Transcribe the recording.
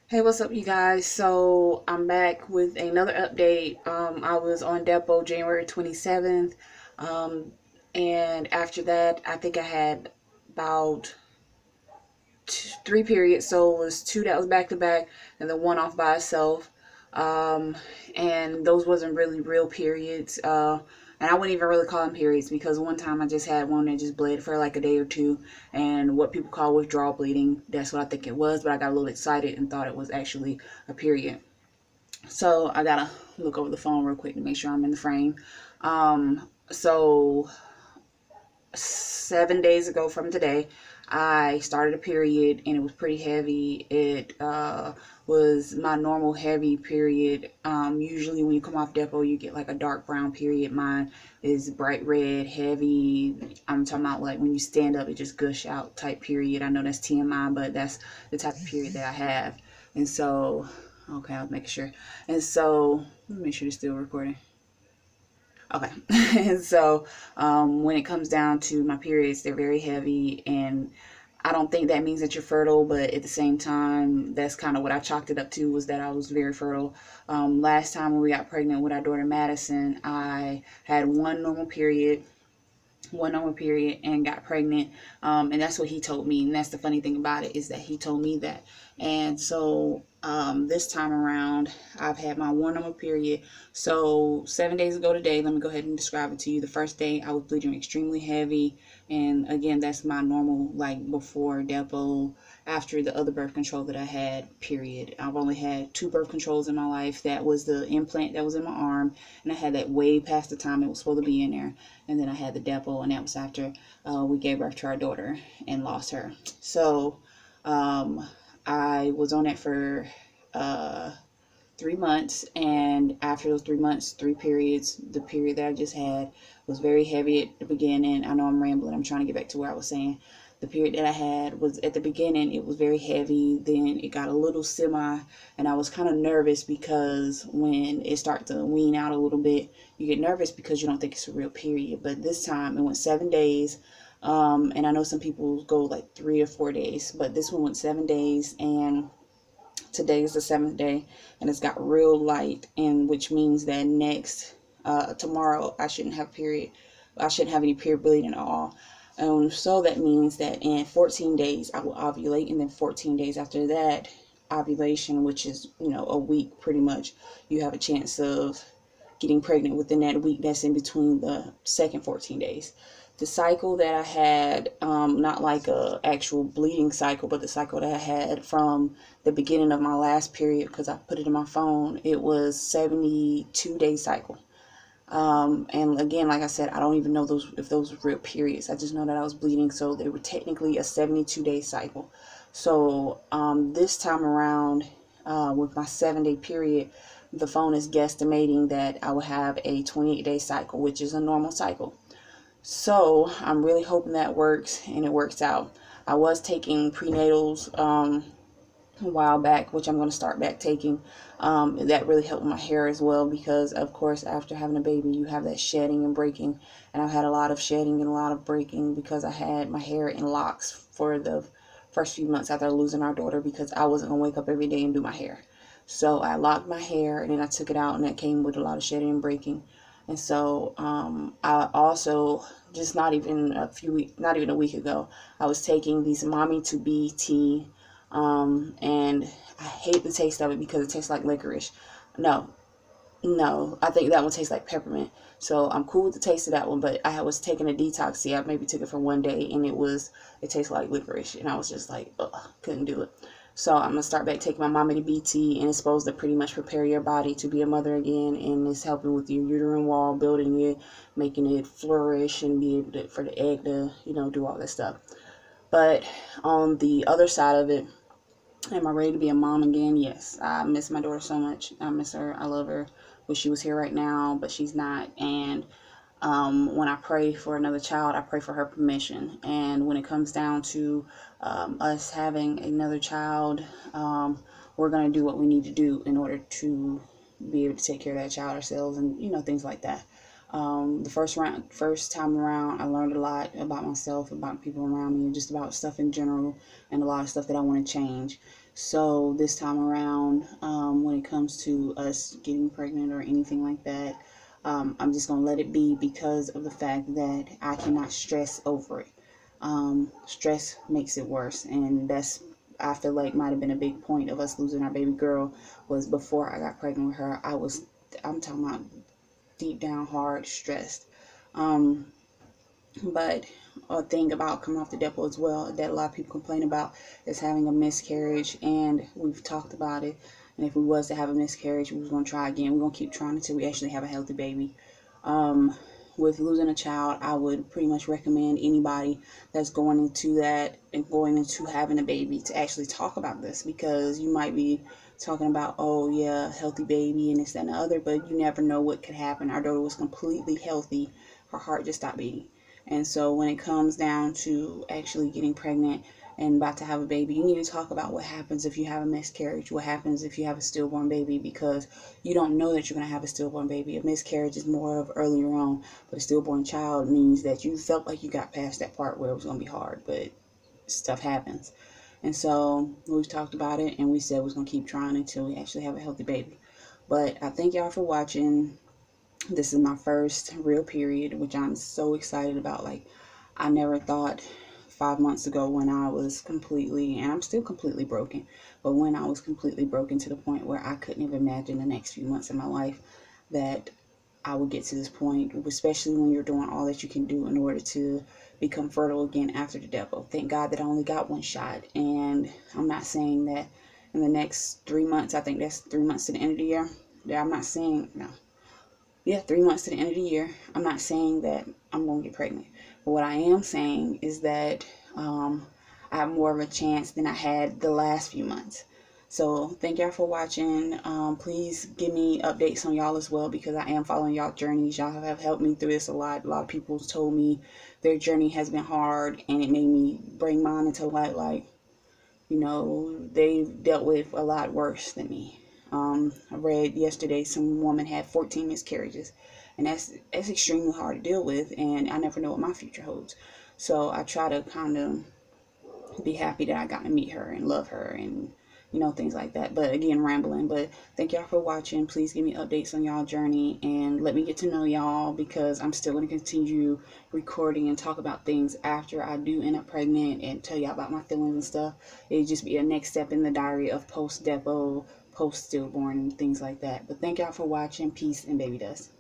Hey, what's up, you guys? So I'm back with another update. I was on Depo January 27th, um, and after that, I think I had about three periods. So it was two that was back to back, and then one off by itself. Um, and those wasn't really real periods. And I wouldn't even really call them periods because one time I just had one that just bled for like a day or two, and what people call withdrawal bleeding. That's what I think it was, but I got a little excited and thought it was actually a period. So I gotta look over the phone real quick to make sure I'm in the frame. So 7 days ago from today, I started a period and it was pretty heavy. It was my normal heavy period. Usually when you come off Depo, you get like a dark brown period. Mine is bright red, heavy. I'm talking about like when you stand up, it just gush out type period. I know that's TMI, but that's the type of period that I have. And so, okay, I'll make sure. And so, let me make sure it's still recording. Okay. And so when it comes down to my periods, they're very heavy. And I don't think that means that you're fertile, but at the same time, that's kind of what I chalked it up to, was that I was very fertile. Last time when we got pregnant with our daughter Madison, I had one normal period and got pregnant, and that's what he told me. And that's the funny thing about it, is that he told me that. And so this time around, I've had my one normal period. So 7 days ago today, let me go ahead and describe it to you. The first day I was bleeding extremely heavy, and again, that's my normal, like before Depo, after the other birth control that I had, period. I've only had two birth controls in my life. That was the implant that was in my arm, and I had that way past the time it was supposed to be in there. And then I had the Depo, and that was after we gave birth to our daughter and lost her. So I was on it for 3 months, and after those 3 months, three periods, the period that I just had was very heavy at the beginning. I know I'm rambling. I'm trying to get back to where I was saying. The period that I had was, at the beginning, it was very heavy. Then it got a little semi, and I was kind of nervous because when it started to wean out a little bit, you get nervous because you don't think it's a real period. But this time it went 7 days. And I know some people go like 3 or 4 days, but this one went 7 days, and today is the seventh day, and it's got real light, and which means that next tomorrow I shouldn't have period. I shouldn't have any period bleeding at all. So that means that in 14 days I will ovulate, and then 14 days after that ovulation, which is a week pretty much, you have a chance of getting pregnant within that week that's in between the second 14 days. The cycle that I had, not like a actual bleeding cycle, but the cycle that I had from the beginning of my last period, because I put it in my phone, it was 72-day cycle. And again, like I said, I don't even know if those were real periods. I just know that I was bleeding, so they were technically a 72-day cycle. So this time around, with my 7-day period, the phone is guesstimating that I will have a 28-day cycle, which is a normal cycle. So I'm really hoping that works and it works out. I was taking prenatals a while back, which I'm going to start back taking. That really helped my hair as well, because of course after having a baby you have that shedding and breaking, and I've had a lot of shedding and a lot of breaking because I had my hair in locks for the first few months after losing our daughter, because I wasn't going to wake up every day and do my hair. So I locked my hair and then I took it out, and that came with a lot of shedding and breaking. And so I also, just not even a week ago, I was taking these mommy to be tea, and I hate the taste of it because it tastes like licorice. No, no, I think that one tastes like peppermint. So I'm cool with the taste of that one, but I was taking a detox tea. I maybe took it for one day, and it tastes like licorice, and I was just like, ugh, couldn't do it. So I'm gonna start back taking my Mommy to BT, and it's supposed to pretty much prepare your body to be a mother again, and it's helping with your uterine wall, building it, making it flourish, and be able to, for the egg to, do all that stuff. But on the other side of it, am I ready to be a mom again? Yes. I miss my daughter so much. I miss her. I love her. Wish she was here right now, but she's not. And when I pray for another child, I pray for her permission. And when it comes down to us having another child, we're going to do what we need to do in order to be able to take care of that child ourselves, and things like that. The first time around, I learned a lot about myself, about people around me, and just about stuff in general, and a lot of stuff that I want to change. So this time around, when it comes to us getting pregnant or anything like that, I'm just going to let it be because of the fact that I cannot stress over it. Stress makes it worse, and that's, I feel like, might have been a big point of us losing our baby girl. Was before I got pregnant with her, I'm talking about deep down hard stressed. Um, but a thing about coming off the Depo as well that a lot of people complain about is having a miscarriage, and we've talked about it. And if we was to have a miscarriage, we was going to try again. We're going to keep trying until we actually have a healthy baby. Um, with losing a child, I would pretty much recommend anybody that's going into that and going into having a baby to actually talk about this, because you might be talking about, oh yeah, healthy baby and this, that, and the other, but you never know what could happen. Our daughter was completely healthy. Her heart just stopped beating. And so when it comes down to actually getting pregnant and about to have a baby, you need to talk about what happens if you have a miscarriage, what happens if you have a stillborn baby, because you don't know that you're going to have a stillborn baby. A miscarriage is more of earlier on, but a stillborn child means that you felt like you got past that part where it was going to be hard, but stuff happens. And so we've talked about it, and we said we're going to keep trying until we actually have a healthy baby. But I thank y'all for watching. This is my first real period, which I'm so excited about. Like, I never thought 5 months ago, when I was completely, and I'm still completely broken, but when I was completely broken to the point where I couldn't even imagine the next few months of my life, that I would get to this point, especially when you're doing all that you can do in order to become fertile again after the Depo. Thank God that I only got one shot, and I'm not saying that in the next 3 months, I think that's 3 months to the end of the year, that I'm not saying, no, yeah, 3 months to the end of the year, I'm not saying that I'm going to get pregnant. But what I am saying is that I have more of a chance than I had the last few months. So thank y'all for watching. Please give me updates on y'all as well, because I am following y'all journeys. Y'all have helped me through this a lot. A lot of people told me their journey has been hard, and it made me bring mine into light. Like, you know, they've dealt with a lot worse than me. I read yesterday some woman had 14 miscarriages, and that's extremely hard to deal with, and I never know what my future holds. So I try to kind of be happy that I got to meet her and love her, and things like that. But again, rambling. But thank y'all for watching. Please give me updates on y'all journey, and let me get to know y'all, because I'm still going to continue recording and talk about things after I do end up pregnant, and tell y'all about my feelings and stuff. It'll just be a next step in the diary of post Depo, post stillborn, and things like that. But thank y'all for watching. Peace and baby dust.